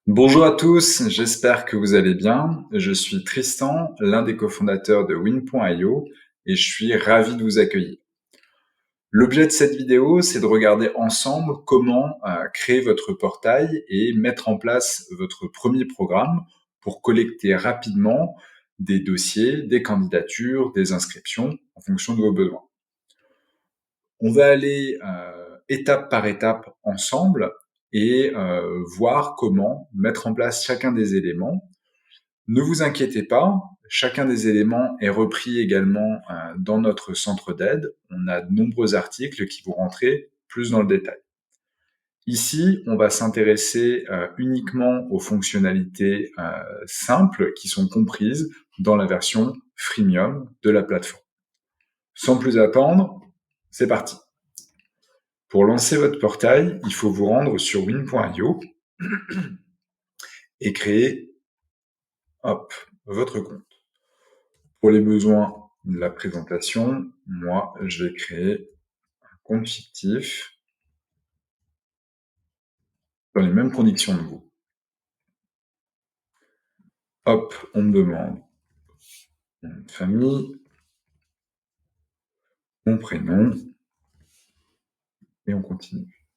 Bonjour à tous, j'espère que vous allez bien. Je suis Tristan, l'un des cofondateurs de Win.io et je suis ravi de vous accueillir. L'objet de cette vidéo, c'est de regarder ensemble comment créer votre portail et mettre en place votre premier programme pour collecter rapidement des dossiers, des candidatures, des inscriptions en fonction de vos besoins. On va aller étape par étape ensemble et voir comment mettre en place chacun des éléments. Ne vous inquiétez pas, chacun des éléments est repris également dans notre centre d'aide. On a de nombreux articles qui vont rentrer plus dans le détail. Ici, on va s'intéresser uniquement aux fonctionnalités simples qui sont comprises dans la version freemium de la plateforme. Sans plus attendre, c'est parti. Pour lancer votre portail, il faut vous rendre sur win.io et créer votre compte. Pour les besoins de la présentation, moi, je vais créer un compte fictif dans les mêmes conditions que vous. On me demande mon nom de famille, mon prénom, et on continue.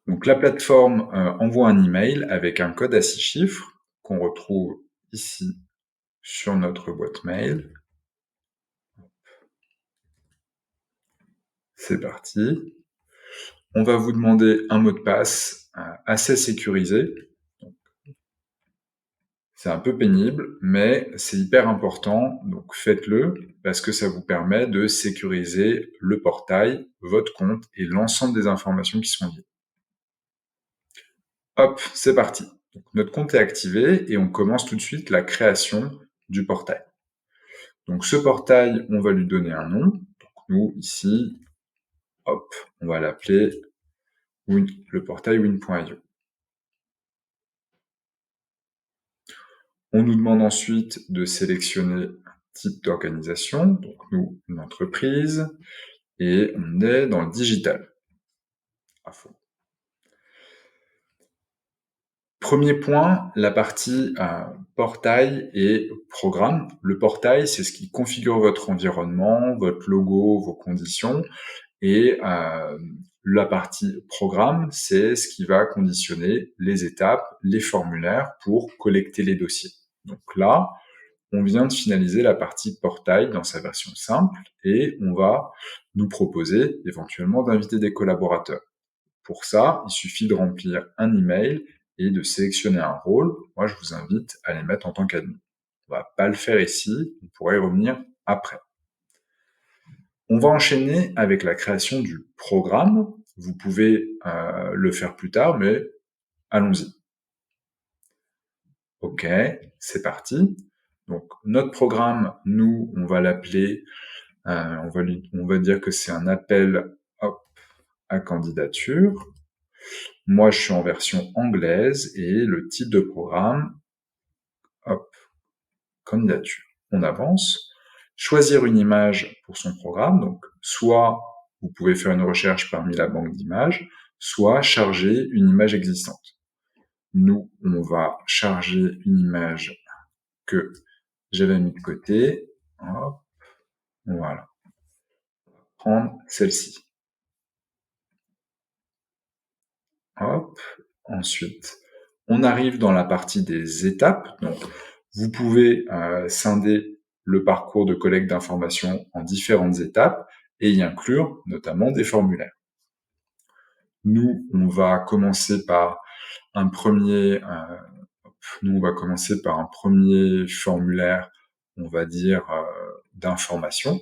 Donc la plateforme envoie un email avec un code à 6 chiffres qu'on retrouve ici sur notre boîte mail. C'est parti. On va vous demander un mot de passe assez sécurisé. C'est un peu pénible, mais c'est hyper important, donc faites-le parce que ça vous permet de sécuriser le portail, votre compte et l'ensemble des informations qui sont liées. C'est parti. Donc, notre compte est activé et on commence tout de suite la création du portail. Donc ce portail, on va lui donner un nom. Donc nous, ici, on va l'appeler le portail win.io. On nous demande ensuite de sélectionner un type d'organisation, donc nous, une entreprise, et on est dans le digital. À fond. Premier point, la partie portail et programme. Le portail, c'est ce qui configure votre environnement, votre logo, vos conditions, et la partie programme, c'est ce qui va conditionner les étapes, les formulaires pour collecter les dossiers. Donc là, on vient de finaliser la partie portail dans sa version simple et on va nous proposer éventuellement d'inviter des collaborateurs. Pour ça, il suffit de remplir un email et de sélectionner un rôle. Moi, je vous invite à les mettre en tant qu'admin. On va pas le faire ici, on pourrait y revenir après. On va enchaîner avec la création du programme. Vous pouvez le faire plus tard, mais allons-y. Ok, c'est parti. Donc notre programme, nous, on va l'appeler, on va dire que c'est un appel à candidature. Moi, je suis en version anglaise et le titre de programme, candidature. On avance. Choisir une image pour son programme. Donc, soit vous pouvez faire une recherche parmi la banque d'images, soit charger une image existante. Nous, on va charger une image que j'avais mis de côté. Voilà. Prendre celle-ci. Ensuite, on arrive dans la partie des étapes. Donc, vous pouvez scinder le parcours de collecte d'informations en différentes étapes et y inclure notamment des formulaires. Nous, on va commencer par un premier, formulaire, on va dire, d'information.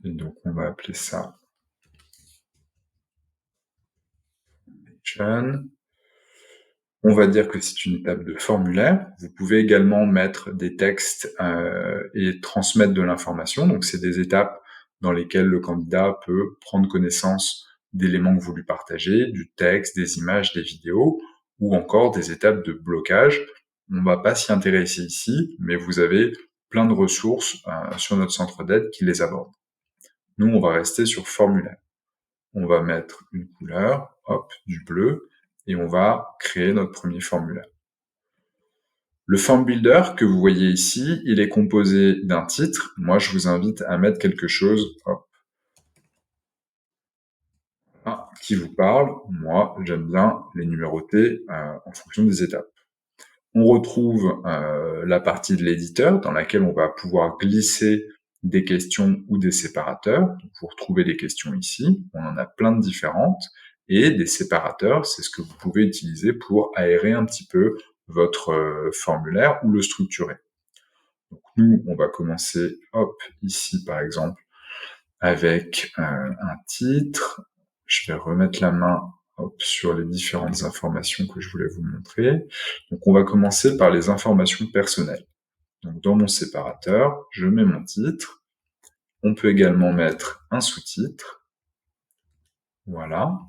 Et donc, on va appeler ça On va dire que c'est une étape de formulaire. Vous pouvez également mettre des textes et transmettre de l'information. Donc, c'est des étapes dans lesquelles le candidat peut prendre connaissance d'éléments que vous lui partagez, du texte, des images, des vidéos, ou encore des étapes de blocage. On ne va pas s'y intéresser ici, mais vous avez plein de ressources sur notre centre d'aide qui les abordent. Nous, on va rester sur formulaire. on va mettre une couleur, hop, du bleu, et on va créer notre premier formulaire. Le form builder que vous voyez ici, il est composé d'un titre. Moi, je vous invite à mettre quelque chose, hop, qui vous parle. Moi, j'aime bien les numéroter en fonction des étapes. On retrouve la partie de l'éditeur dans laquelle on va pouvoir glisser des questions ou des séparateurs. Donc, vous retrouvez les questions ici, on en a plein de différentes, et des séparateurs, c'est ce que vous pouvez utiliser pour aérer un petit peu votre formulaire ou le structurer. Donc nous, on va commencer, hop, ici par exemple, avec un titre. Je vais remettre la main sur les différentes informations que je voulais vous montrer. Donc on va commencer par les informations personnelles. Donc dans mon séparateur, je mets mon titre. On peut également mettre un sous-titre. Voilà.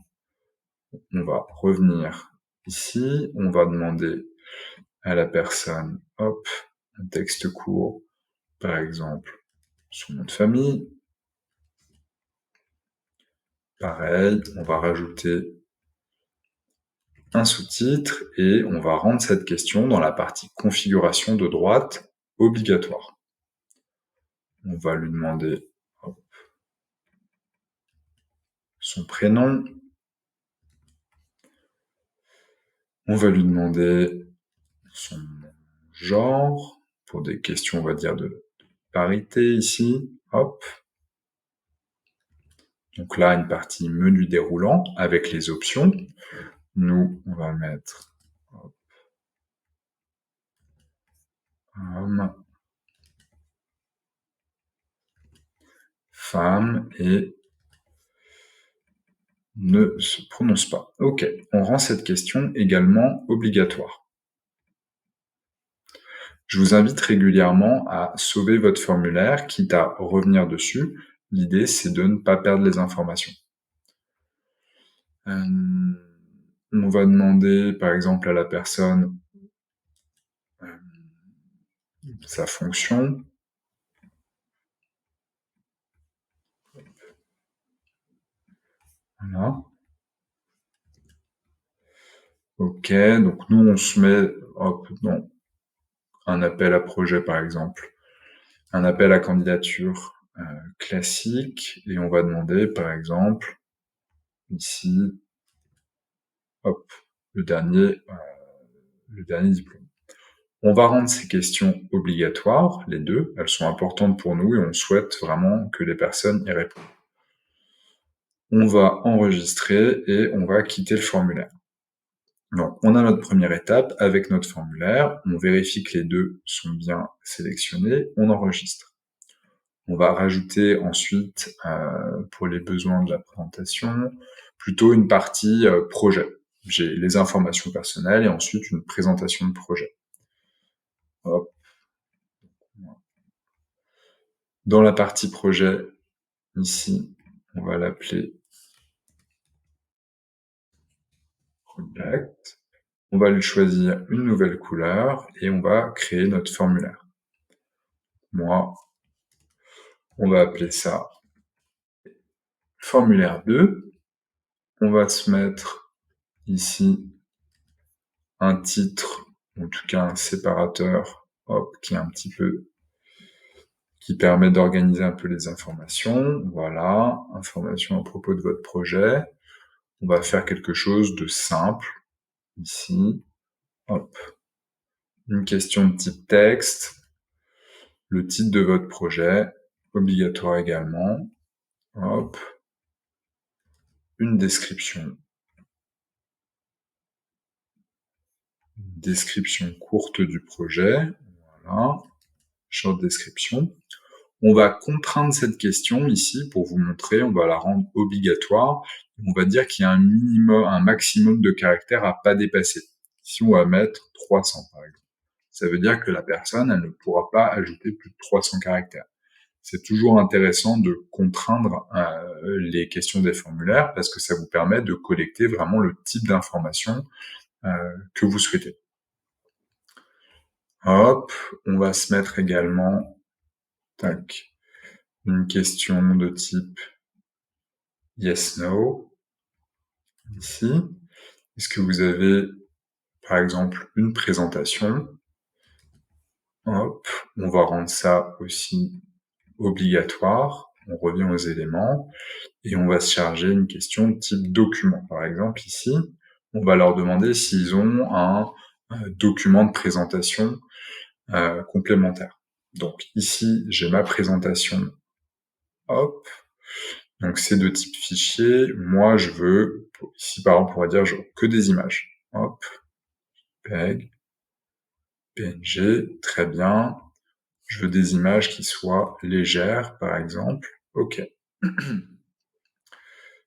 On va revenir ici. On va demander à la personne, hop, un texte court, par exemple, son nom de famille. Pareil, on va rajouter un sous-titre et on va rendre cette question dans la partie configuration de droite obligatoire. On va lui demander son prénom. On va lui demander son genre, pour des questions, on va dire, de parité ici. Hop. Donc là, une partie menu déroulant avec les options. Nous, on va mettre homme, femme et ne se prononce pas. Ok, on rend cette question également obligatoire. Je vous invite régulièrement à sauver votre formulaire, quitte à revenir dessus. L'idée, c'est de ne pas perdre les informations. On va demander, par exemple, à la personne sa fonction. Voilà. Ok, donc nous, on se met dans un appel à projet, par exemple, un appel à candidature classique, et on va demander, par exemple, ici, hop, le dernier diplôme. On va rendre ces questions obligatoires, les deux, elles sont importantes pour nous et on souhaite vraiment que les personnes y répondent. On va enregistrer et on va quitter le formulaire. Donc, on a notre première étape avec notre formulaire, on vérifie que les deux sont bien sélectionnés, on enregistre. On va rajouter ensuite, pour les besoins de la présentation, plutôt une partie projet. J'ai les informations personnelles et ensuite une présentation de projet. Hop. Dans la partie projet, ici, on va l'appeler Project. On va lui choisir une nouvelle couleur et on va créer notre formulaire. Moi, on va appeler ça formulaire 2. On va se mettre ici un titre, en tout cas un séparateur, hop, qui permet d'organiser un peu les informations. Voilà, informations à propos de votre projet. On va faire quelque chose de simple, ici, hop, une question de type texte, le titre de votre projet, obligatoire également, hop, une description courte du projet, voilà, short description. On va contraindre cette question ici pour vous montrer, on va la rendre obligatoire. On va dire qu'il y a un maximum de caractères à pas dépasser. Ici, on va mettre 300 par exemple. Ça veut dire que la personne, elle ne pourra pas ajouter plus de 300 caractères. C'est toujours intéressant de contraindre les questions des formulaires parce que ça vous permet de collecter vraiment le type d'information que vous souhaitez. Hop, on va se mettre également, tac, une question de type yes, no, ici. Est-ce que vous avez, par exemple, une présentation? Hop, on va rendre ça aussi obligatoire. On revient aux éléments et on va se charger une question de type document. Par exemple, ici, on va leur demander s'ils ont un document de présentation complémentaire. Donc ici, j'ai ma présentation. Hop, donc c'est de type fichier. Moi, je veux, ici par exemple, on va dire que des images. Hop, PEG, PNG, très bien. Je veux des images qui soient légères, par exemple. OK.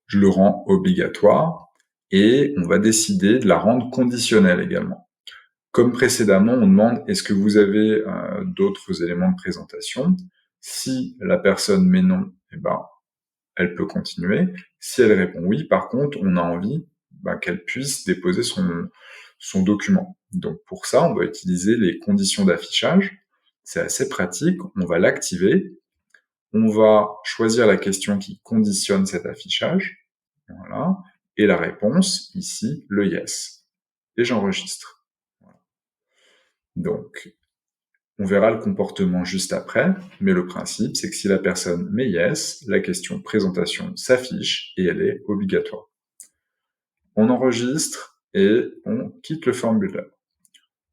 Je le rends obligatoire et on va décider de la rendre conditionnelle également. Comme précédemment, on demande est-ce que vous avez d'autres éléments de présentation? Si la personne met non, eh ben, elle peut continuer. Si elle répond oui, par contre, on a envie qu'elle puisse déposer son document. Donc pour ça, on va utiliser les conditions d'affichage. C'est assez pratique, on va l'activer. On va choisir la question qui conditionne cet affichage. Voilà. Et la réponse, ici, le yes. Et j'enregistre. Voilà. Donc, on verra le comportement juste après, mais le principe, c'est que si la personne met yes, la question présentation s'affiche et elle est obligatoire. On enregistre et on quitte le formulaire.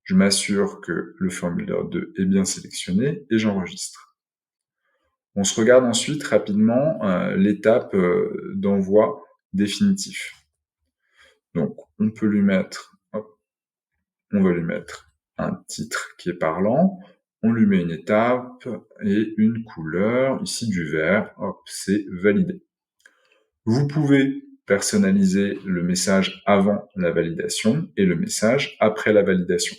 Je m'assure que le formulaire 2 est bien sélectionné et j'enregistre. On se regarde ensuite rapidement l'étape d'envoi définitif. Donc, on peut lui mettre, hop, on va lui mettre un titre qui est parlant, on lui met une étape et une couleur, ici du vert, hop, c'est validé. Vous pouvez personnaliser le message avant la validation et le message après la validation.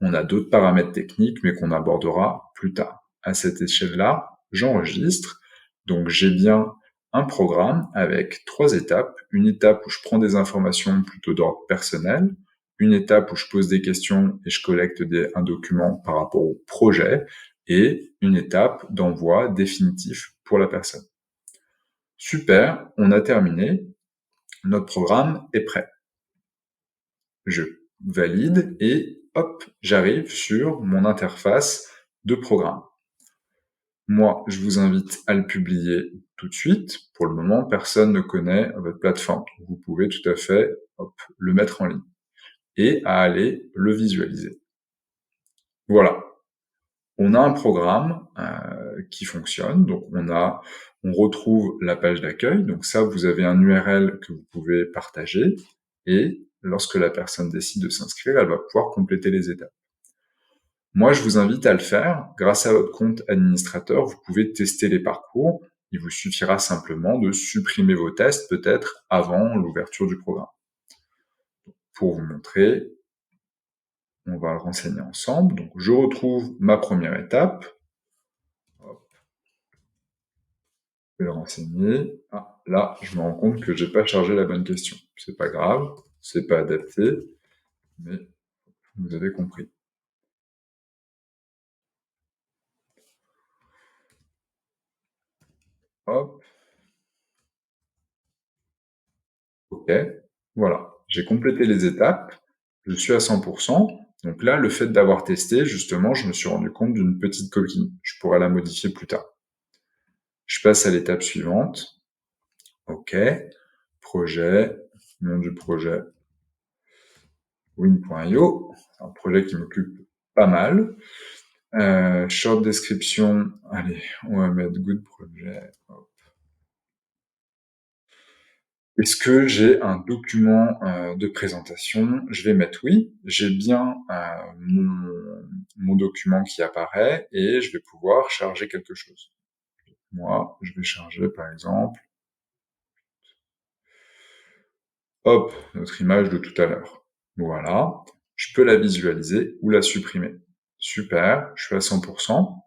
On a d'autres paramètres techniques, mais qu'on abordera plus tard. À cette échelle-là, j'enregistre, donc j'ai bien un programme avec 3 étapes. Une étape où je prends des informations plutôt d'ordre personnel, une étape où je pose des questions et je collecte un document par rapport au projet, et une étape d'envoi définitif pour la personne. Super, on a terminé, notre programme est prêt. Je valide et hop, j'arrive sur mon interface de programme. Moi, je vous invite à le publier tout de suite. Pour le moment, personne ne connaît votre plateforme. Vous pouvez tout à fait le mettre en ligne et à aller le visualiser. Voilà. On a un programme qui fonctionne. Donc, on retrouve la page d'accueil. Donc ça, vous avez un URL que vous pouvez partager. Et lorsque la personne décide de s'inscrire, elle va pouvoir compléter les étapes. Moi, je vous invite à le faire. Grâce à votre compte administrateur, vous pouvez tester les parcours. Il vous suffira simplement de supprimer vos tests, peut-être avant l'ouverture du programme. Pour vous montrer, on va le renseigner ensemble. Donc, je retrouve ma première étape. Hop. Je vais le renseigner. Ah, là, je me rends compte que j'ai pas chargé la bonne question. C'est pas grave, c'est pas adapté, mais vous avez compris. Hop. OK, voilà. J'ai complété les étapes, je suis à 100%. Donc là, le fait d'avoir testé, justement, je me suis rendu compte d'une petite coquille. Je pourrais la modifier plus tard. Je passe à l'étape suivante. OK, projet, nom du projet, win.io. C'est un projet qui m'occupe pas mal. Short description, allez, on va mettre good projet. Est-ce que j'ai un document de présentation? Je vais mettre oui. J'ai bien mon document qui apparaît et je vais pouvoir charger quelque chose. Moi, je vais charger par exemple, hop, notre image de tout à l'heure. Voilà. Je peux la visualiser ou la supprimer. Super, je suis à 100%.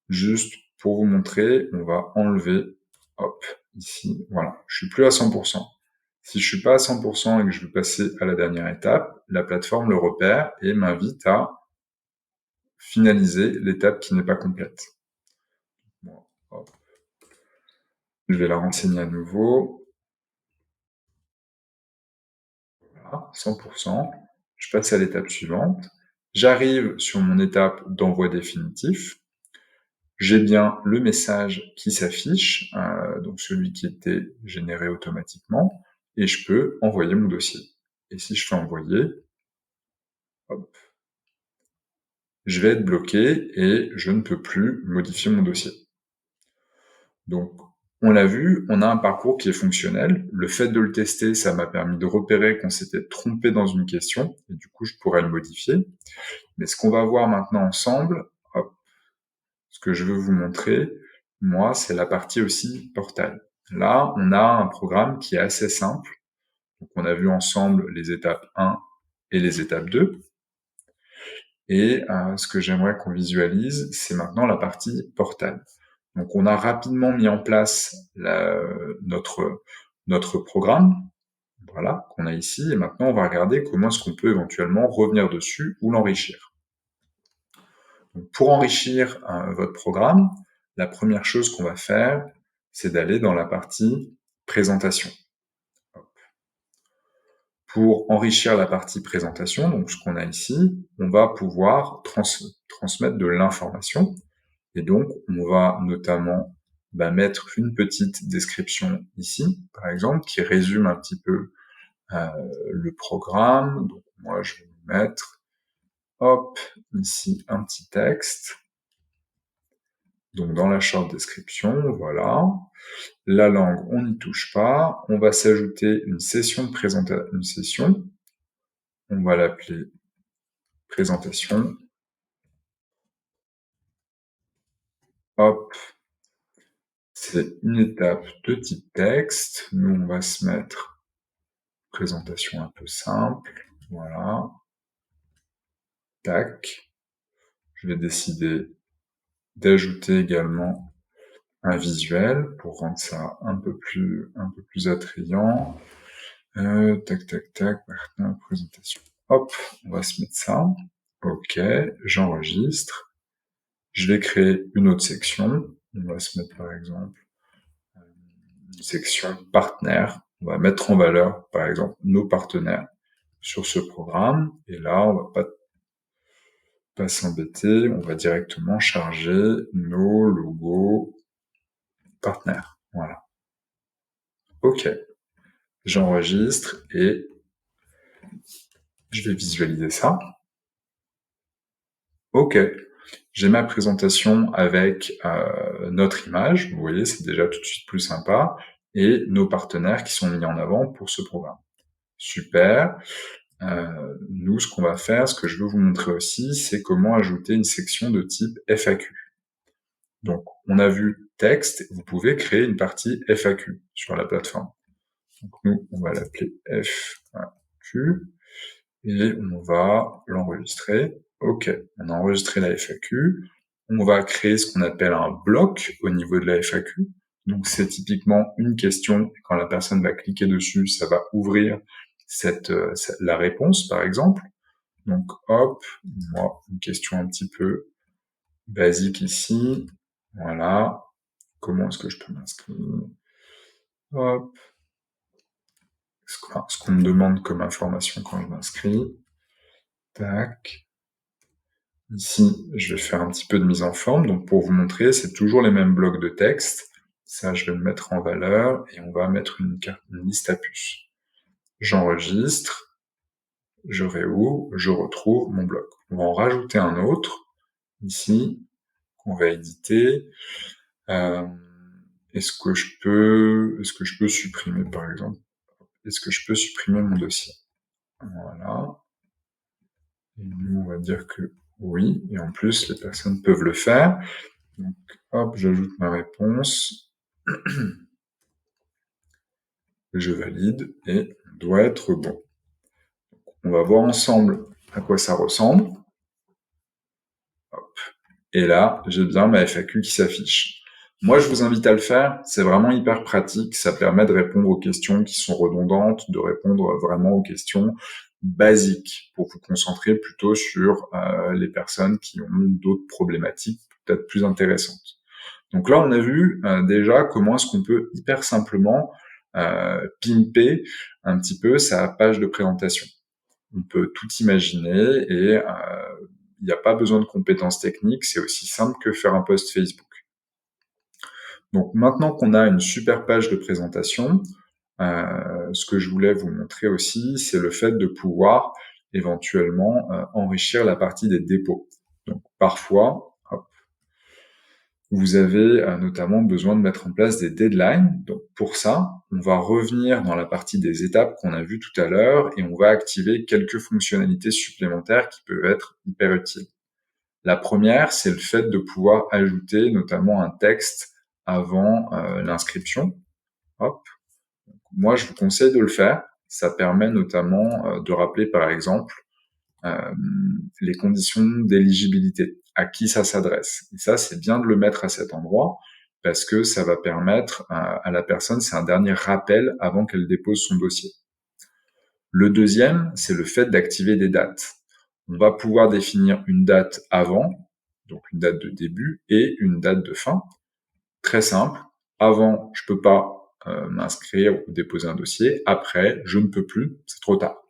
Juste pour vous montrer, on va enlever, hop, ici, voilà. Je suis plus à 100%. Si je suis pas à 100% et que je veux passer à la dernière étape, la plateforme le repère et m'invite à finaliser l'étape qui n'est pas complète. Bon, hop. Je vais la renseigner à nouveau. Voilà, 100%. Je passe à l'étape suivante. J'arrive sur mon étape d'envoi définitif. J'ai bien le message qui s'affiche, donc celui qui était généré automatiquement, et je peux envoyer mon dossier. Et si je fais envoyer, hop, je vais être bloqué et je ne peux plus modifier mon dossier. Donc, on l'a vu, on a un parcours qui est fonctionnel. Le fait de le tester, ça m'a permis de repérer qu'on s'était trompé dans une question, et du coup, je pourrais le modifier. Mais ce qu'on va voir maintenant ensemble, hop, ce que je veux vous montrer, moi, c'est la partie aussi portail. Là, on a un programme qui est assez simple. Donc, on a vu ensemble les étapes 1 et les étapes 2. Et ce que j'aimerais qu'on visualise, c'est maintenant la partie portail. Donc, on a rapidement mis en place notre programme, voilà, qu'on a ici. Et maintenant, on va regarder comment est-ce qu'on peut éventuellement revenir dessus ou l'enrichir. Donc, pour enrichir votre programme, la première chose qu'on va faire, c'est d'aller dans la partie présentation. Pour enrichir la partie présentation, donc ce qu'on a ici, on va pouvoir transmettre de l'information. Et donc, on va notamment mettre une petite description ici, par exemple, qui résume un petit peu le programme. Donc, moi, je vais mettre, hop, ici, un petit texte. Donc, dans la short description, voilà. La langue, on n'y touche pas. On va s'ajouter une session de présentation, une session. On va l'appeler présentation. Hop, c'est une étape de type texte. Nous, on va se mettre présentation un peu simple. Voilà. Tac. Je vais décider d'ajouter également un visuel pour rendre ça un peu plus attrayant. Tac, tac, tac, présentation. Hop, on va se mettre ça. Ok, j'enregistre. Je vais créer une autre section. On va se mettre par exemple une section partenaires. On va mettre en valeur par exemple nos partenaires sur ce programme. Et là, on va pas s'embêter. On va directement charger nos logos partenaires. Voilà. Ok. J'enregistre et je vais visualiser ça. Ok. J'ai ma présentation avec notre image. Vous voyez, c'est déjà tout de suite plus sympa. Et nos partenaires qui sont mis en avant pour ce programme. Super. Nous, ce qu'on va faire, ce que je veux vous montrer aussi, c'est comment ajouter une section de type FAQ. Donc, on a vu texte, vous pouvez créer une partie FAQ sur la plateforme. Donc, nous, on va l'appeler FAQ et on va l'enregistrer. Ok, on a enregistré la FAQ. On va créer ce qu'on appelle un bloc au niveau de la FAQ. Donc, c'est typiquement une question. Quand la personne va cliquer dessus, ça va ouvrir la réponse, par exemple. Donc, hop, moi, une question un petit peu basique ici. Voilà. Comment est-ce que je peux m'inscrire? Hop. Ce qu'on me demande comme information quand je m'inscris. Tac. Ici, je vais faire un petit peu de mise en forme. Donc, pour vous montrer, c'est toujours les mêmes blocs de texte. Ça, je vais le mettre en valeur et on va mettre une liste à puces. J'enregistre, je réouvre, je retrouve mon bloc. On va en rajouter un autre, ici, qu'on va éditer. Est-ce que je peux supprimer, par exemple? Est-ce que je peux supprimer mon dossier? Voilà. Et nous, on va dire que oui. Et en plus, les personnes peuvent le faire. Donc, hop, j'ajoute ma réponse. Je valide et on doit être bon. On va voir ensemble à quoi ça ressemble. Hop. Et là, j'ai bien ma FAQ qui s'affiche. Moi, je vous invite à le faire. C'est vraiment hyper pratique. Ça permet de répondre aux questions qui sont redondantes, de répondre vraiment aux questions basiques pour vous concentrer plutôt sur les personnes qui ont d'autres problématiques peut-être plus intéressantes. Donc là, on a vu déjà comment est-ce qu'on peut hyper simplement pimper un petit peu sa page de présentation. On peut tout imaginer et il n'y a pas besoin de compétences techniques, c'est aussi simple que faire un post Facebook. Donc maintenant qu'on a une super page de présentation, ce que je voulais vous montrer aussi, c'est le fait de pouvoir éventuellement enrichir la partie des dépôts. Donc parfois, hop, vous avez notamment besoin de mettre en place des deadlines. Donc pour ça, on va revenir dans la partie des étapes qu'on a vues tout à l'heure et on va activer quelques fonctionnalités supplémentaires qui peuvent être hyper utiles. La première, c'est le fait de pouvoir ajouter notamment un texte avant l'inscription. Hop. Moi, je vous conseille de le faire. Ça permet notamment de rappeler, par exemple, euh, les conditions d'éligibilité, à qui ça s'adresse. Et ça, c'est bien de le mettre à cet endroit parce que ça va permettre à la personne, c'est un dernier rappel avant qu'elle dépose son dossier. Le deuxième, c'est le fait d'activer des dates. On va pouvoir définir une date avant, donc une date de début, et une date de fin. Très simple. Avant, je peux pas m'inscrire ou déposer un dossier. Après, je ne peux plus, c'est trop tard.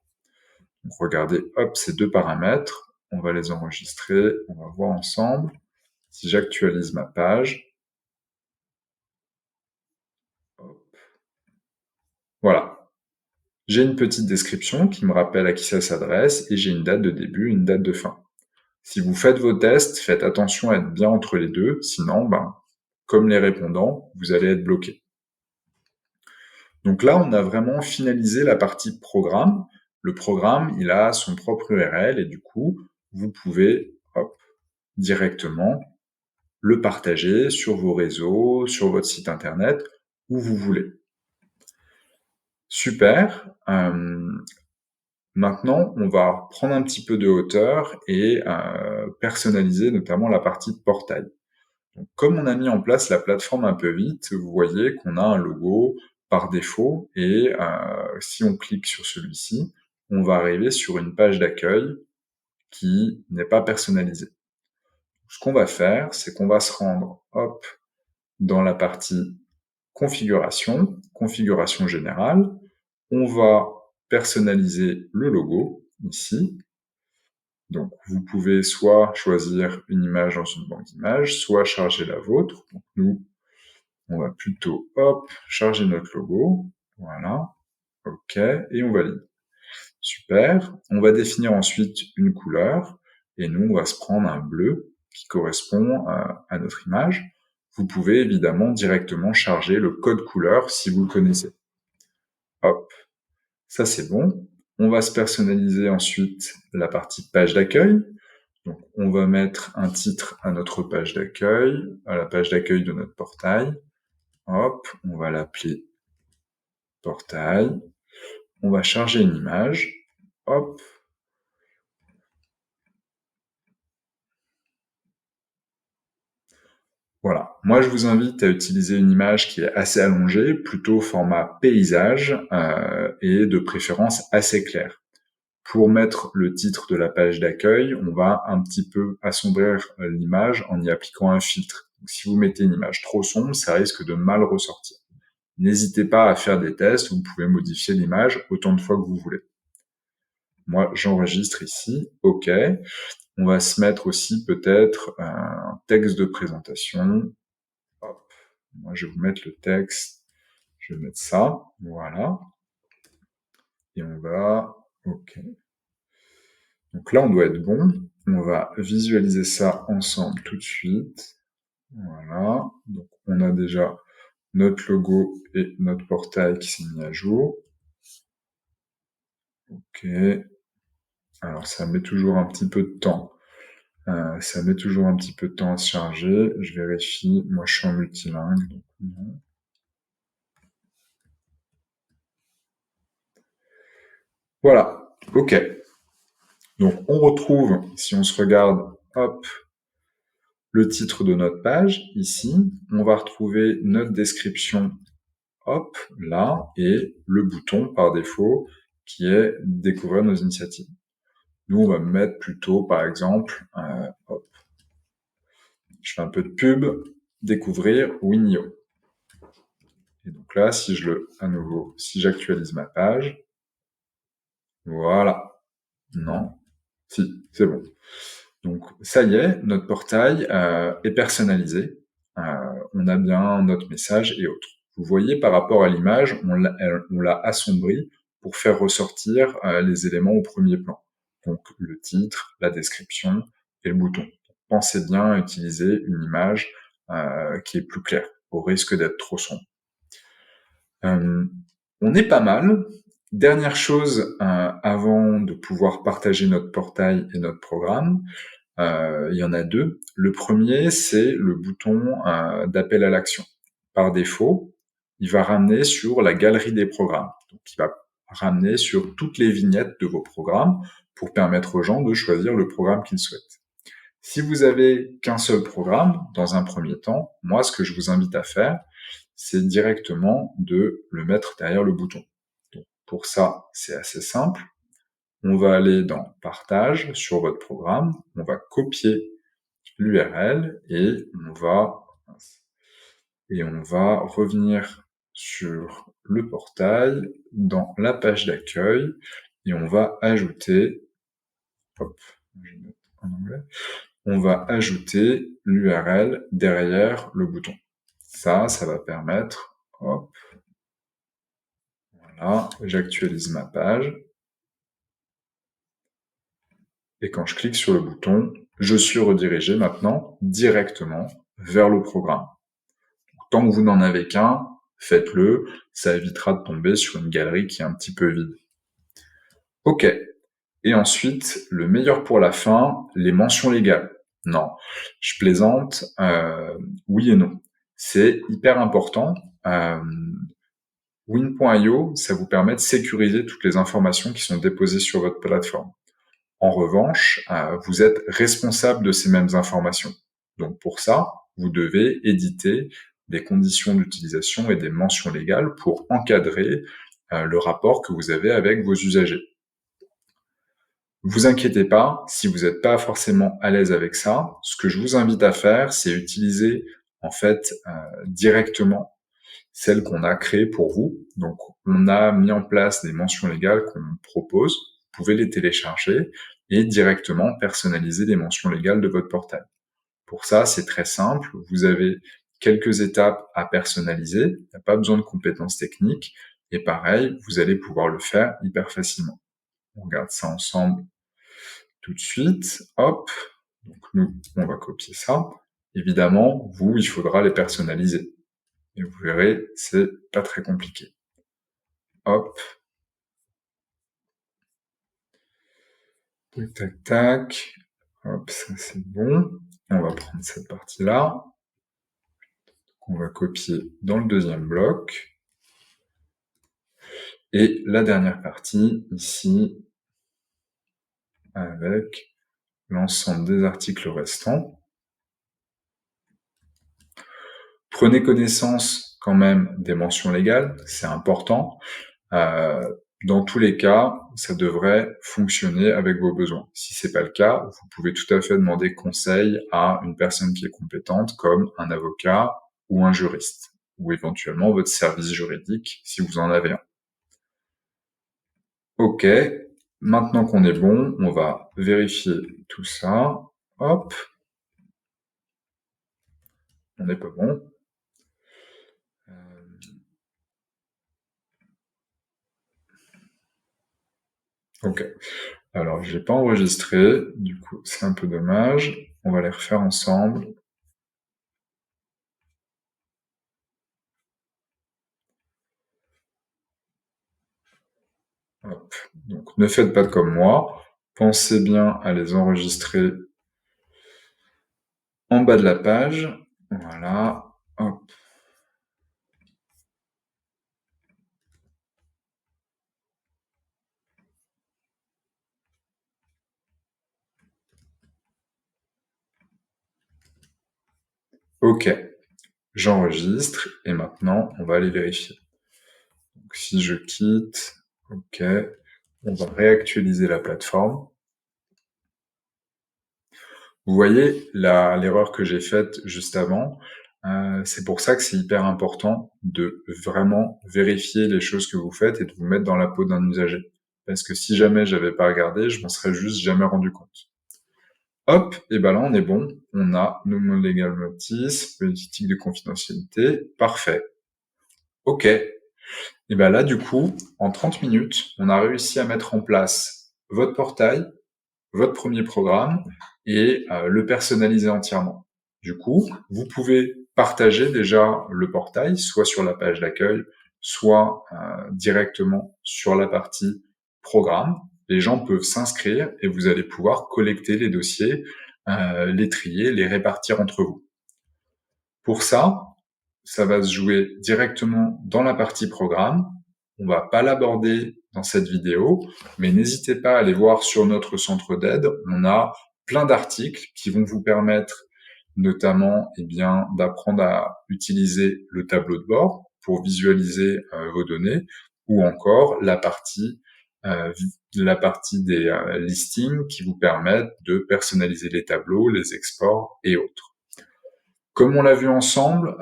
Donc regardez, hop, ces deux paramètres, on va les enregistrer, on va voir ensemble. Si j'actualise ma page, hop, voilà. J'ai une petite description qui me rappelle à qui ça s'adresse et j'ai une date de début, une date de fin. Si vous faites vos tests, faites attention à être bien entre les deux, sinon, comme les répondants, vous allez être bloqué. Donc là, on a vraiment finalisé la partie programme. Le programme, il a son propre URL et du coup, vous pouvez directement le partager sur vos réseaux, sur votre site internet, où vous voulez. Super. Maintenant, on va prendre un petit peu de hauteur et personnaliser notamment la partie de portail. Donc, comme on a mis en place la plateforme un peu vite, vous voyez qu'on a un logo par défaut et si on clique sur celui-ci, on va arriver sur une page d'accueil qui n'est pas personnalisée. Ce qu'on va faire, c'est qu'on va se rendre dans la partie configuration, configuration générale. On va personnaliser le logo ici. Donc, vous pouvez soit choisir une image dans une banque d'images, soit charger la vôtre. Donc, nous, on va plutôt, charger notre logo. Voilà. OK. Et on valide. Super. On va définir ensuite une couleur. Et nous, on va se prendre un bleu qui correspond à notre image. Vous pouvez évidemment directement charger le code couleur si vous le connaissez. Hop. Ça, c'est bon. On va se personnaliser ensuite la partie page d'accueil. Donc, on va mettre un titre à notre page d'accueil, à la page d'accueil de notre portail. Hop, on va l'appeler portail. On va charger une image. Hop. Voilà. Moi, je vous invite à utiliser une image qui est assez allongée, plutôt format paysage et de préférence assez claire. Pour mettre le titre de la page d'accueil, on va un petit peu assombrir l'image en y appliquant un filtre. Donc, si vous mettez une image trop sombre, ça risque de mal ressortir. N'hésitez pas à faire des tests, vous pouvez modifier l'image autant de fois que vous voulez. Moi, j'enregistre ici, OK. On va se mettre aussi peut-être un texte de présentation. Hop. Moi, je vais vous mettre le texte. Je vais mettre ça. Voilà. Et on va... OK. Donc là, on doit être bon. On va visualiser ça ensemble tout de suite. Voilà. Donc, on a déjà notre logo et notre portail qui s'est mis à jour. OK. Alors, ça met toujours un petit peu de temps. Ça met toujours un petit peu de temps à se charger. Je vérifie. Moi, je suis en multilingue, donc non. Voilà. OK. Donc, on retrouve, si on se regarde, le titre de notre page, ici. On va retrouver notre description, là, et le bouton par défaut, qui est découvrir nos initiatives. Nous, on va mettre plutôt, par exemple, je fais un peu de pub. découvrir Winio. Et donc là, si j'actualise ma page, voilà. Non, si, c'est bon. Donc ça y est, notre portail est personnalisé. On a bien notre message et autres. Vous voyez, par rapport à l'image, on l'a assombri pour faire ressortir les éléments au premier plan. Donc le titre, la description et le bouton. Pensez bien à utiliser une image qui est plus claire, au risque d'être trop sombre. On est pas mal. Dernière chose, avant de pouvoir partager notre portail et notre programme, il y en a deux. Le premier, c'est le bouton d'appel à l'action. Par défaut, il va ramener sur la galerie des programmes. Donc, il va ramener sur toutes les vignettes de vos programmes pour permettre aux gens de choisir le programme qu'ils souhaitent. Si vous avez qu'un seul programme, dans un premier temps, moi, ce que je vous invite à faire, c'est directement de le mettre derrière le bouton. Donc, pour ça, c'est assez simple. On va aller dans Partage sur votre programme, on va copier l'URL et on va revenir sur le portail dans la page d'accueil et on va ajouter, hop, je vais mettre en anglais, on va ajouter l'URL derrière le bouton. Ça va permettre, hop, voilà, j'actualise ma page. Et quand je clique sur le bouton, je suis redirigé maintenant directement vers le programme. Tant que vous n'en avez qu'un, faites-le, ça évitera de tomber sur une galerie qui est un petit peu vide. Ok. Et ensuite, le meilleur pour la fin, les mentions légales. Non, je plaisante, oui et non. C'est hyper important. Win.io, ça vous permet de sécuriser toutes les informations qui sont déposées sur votre plateforme. En revanche, vous êtes responsable de ces mêmes informations. Donc pour ça, vous devez éditer des conditions d'utilisation et des mentions légales pour encadrer le rapport que vous avez avec vos usagers. Vous inquiétez pas, si vous n'êtes pas forcément à l'aise avec ça, ce que je vous invite à faire, c'est utiliser en fait directement celle qu'on a créée pour vous. Donc on a mis en place des mentions légales qu'on propose, vous pouvez les télécharger et directement personnaliser les mentions légales de votre portail. Pour ça, c'est très simple, vous avez quelques étapes à personnaliser, il n'y a pas besoin de compétences techniques, et pareil, vous allez pouvoir le faire hyper facilement. On regarde ça ensemble tout de suite, hop, donc nous, on va copier ça. Évidemment, vous, il faudra les personnaliser. Et vous verrez, c'est pas très compliqué. Hop. Tac, tac, tac. Hop, ça c'est bon. On va prendre cette partie-là. On va copier dans le deuxième bloc. Et la dernière partie, ici, avec l'ensemble des articles restants. Prenez connaissance quand même des mentions légales, c'est important. Dans tous les cas, ça devrait fonctionner avec vos besoins. Si c'est pas le cas, vous pouvez tout à fait demander conseil à une personne qui est compétente, comme un avocat ou un juriste, ou éventuellement votre service juridique si vous en avez un. Ok, maintenant qu'on est bon, on va vérifier tout ça. Hop, on n'est pas bon. Ok. Alors, je l'ai pas enregistré, du coup, c'est un peu dommage. On va les refaire ensemble. Hop. Donc, ne faites pas comme moi. Pensez bien à les enregistrer en bas de la page. Voilà. Hop. Ok. J'enregistre et maintenant, on va aller vérifier. Donc, si je quitte, ok. On va réactualiser la plateforme. Vous voyez l'erreur que j'ai faite juste avant. C'est pour ça que c'est hyper important de vraiment vérifier les choses que vous faites et de vous mettre dans la peau d'un usager. Parce que si jamais j'avais pas regardé, je m'en serais juste jamais rendu compte. Hop, et ben là on est bon, on a nos legal notice, politique de confidentialité, parfait. Ok, et ben là du coup, en 30 minutes, on a réussi à mettre en place votre portail, votre premier programme et le personnaliser entièrement. Du coup, vous pouvez partager déjà le portail, soit sur la page d'accueil, soit directement sur la partie programme. Les gens peuvent s'inscrire et vous allez pouvoir collecter les dossiers, les trier, les répartir entre vous. Pour ça va se jouer directement dans la partie programme. On va pas l'aborder dans cette vidéo, mais n'hésitez pas à aller voir sur notre centre d'aide. On a plein d'articles qui vont vous permettre notamment d'apprendre à utiliser le tableau de bord pour visualiser vos données, ou encore euh, la partie des listings qui vous permettent de personnaliser les tableaux, les exports et autres. Comme on l'a vu ensemble,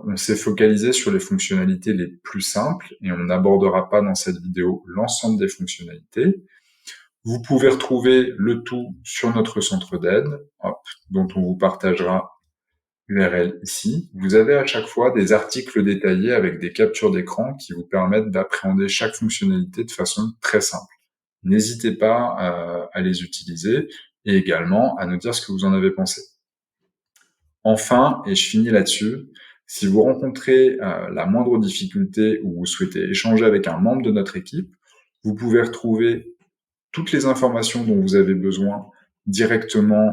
on s'est focalisé sur les fonctionnalités les plus simples et on n'abordera pas dans cette vidéo l'ensemble des fonctionnalités. Vous pouvez retrouver le tout sur notre centre d'aide, dont on vous partagera l'URL ici. Vous avez à chaque fois des articles détaillés avec des captures d'écran qui vous permettent d'appréhender chaque fonctionnalité de façon très simple. N'hésitez pas à les utiliser et également à nous dire ce que vous en avez pensé. Enfin, et je finis là-dessus, si vous rencontrez la moindre difficulté ou vous souhaitez échanger avec un membre de notre équipe, vous pouvez retrouver toutes les informations dont vous avez besoin directement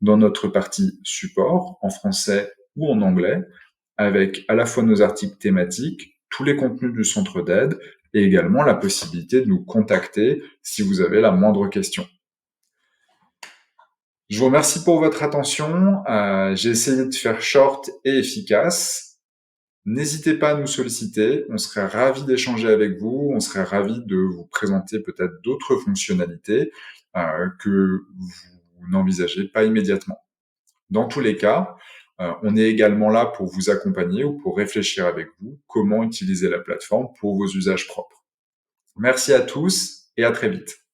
dans notre partie support, en français ou en anglais, avec à la fois nos articles thématiques, tous les contenus du centre d'aide et également la possibilité de nous contacter si vous avez la moindre question. Je vous remercie pour votre attention. J'ai essayé de faire short et efficace. N'hésitez pas à nous solliciter. On serait ravis d'échanger avec vous. On serait ravis de vous présenter peut-être d'autres fonctionnalités que vous n'envisagez pas immédiatement. Dans tous les cas, on est également là pour vous accompagner ou pour réfléchir avec vous comment utiliser la plateforme pour vos usages propres. Merci à tous et à très vite.